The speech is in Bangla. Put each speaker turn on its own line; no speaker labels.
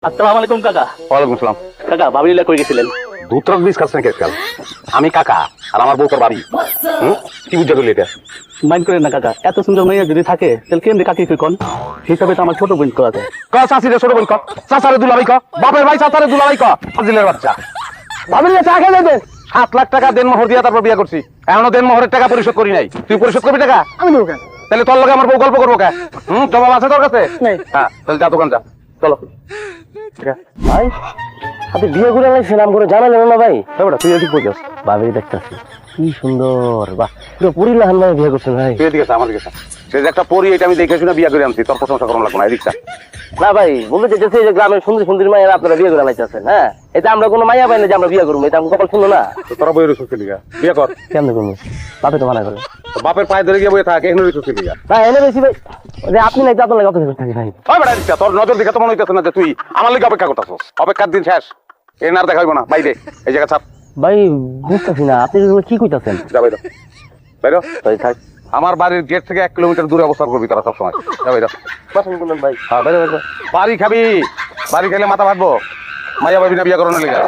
আসসালামু আলাইকুম কাকা।
ওয়ালাইকুম সালাম।
কাকা ভাবি লীলা করে গেছিলেন।
দুত্রক বীজ খাচ্ছেন কেসকাল। আমি কাকা আর আমার বউ তোর বাড়ি। কি বুঝা করলি এটা?
মাইন্ড করেন না কাকা, এত সুন্দর মেয়ে যদি থাকে তাহলে কেমনি কাকি কই কোন হিসাবে তো আমার ছোট বোন করা যায়।
ক চাষিরে ছোট বোন ক, চাচারে দুলাভাই ক, বাপের ভাই চাচারে দুলাভাই ক, ফাজিলের বাচ্চা। ভাবি চা খেয়ে যাইতে 7 লাখ টাকা দেন মোহর দিয়া তারপর বিয়া করছি। এখনো দেন মোহরের টাকা পরিশোধ করি নাই। তুই পরিশোধ করবি টাকা?
আমি দেবো কেন?
তাহলে তোর লগে আমার বউ গল্প করবো কে? জবাব আছে তোর কাছে?
নেই।
হ্যাঁ, তাহলে যা দোকান যা, চলো।
ভাই আপনি বিয়ে করে আনলেন নাম করে জানালেন না ভাই?
বেটা তুই এদিক বুঝাস,
ভাবি দেখতেছি কি সুন্দর, বাহ পুরো পরিলাহান ভাবে বিয়ে করছেন ভাই।
তুই এদিকে আমার দিকে সে যে একটা পরি, এটা আমি দেখে শুনে বিয়া করে আনছি। তোর প্রশংসা করানো লাগবে না, এদিকটা।
না ভাই বলতে চাইতেছি যে গ্রামের সুন্দর সুন্দর মায়েরা আপনারা বিয়ে করে আনাইতেছেন। হ্যাঁ, এটা আমরা কোনো মাইয়া পাই না যে আমরা বিয়ে করবো, এটা আমি কপাল শুনো না।
তোরা বইয়ের রসুন লিগা বিয়া কর।
কেমন করবো? বাপে তো মানা করে।
বাপের পায়ে ধরে গিয়ে বইয়ে থাকে, এখানে রসুন লিগা।
ভাই এনে বেশি ভাই যে আপনি নাই আপনার লাগে অপেক্ষা থাকি ভাই।
ওই বেটা এদিকটা, তোর নজর দেখে তো মনে হইতেছে না যে তুই আমার লিগে অপেক্ষা করতেছস। অপেক্ষার দিন শেষ, এ না আর দেখা হইব না। বাইরে এই জায়গা ছাপ।
ভাই বুঝতেছি না আপনি এগুলো কি কইতাছেন।
যা বাইরে বাইরে।
ভাই থাক
আমার বাড়ির গেট থেকে 1 কিলোমিটার দূরে অবস্থান করবি তারা সবসময়। যা বাইরে।
পছন্দ করলেন ভাই।
হ্যাঁ বাইরে বাইরে। বাড়ি খাবি, বাড়ি খেলে মাথা ভাটবো। মাইয়া ভাবি না বিয়া করানোর লিগা।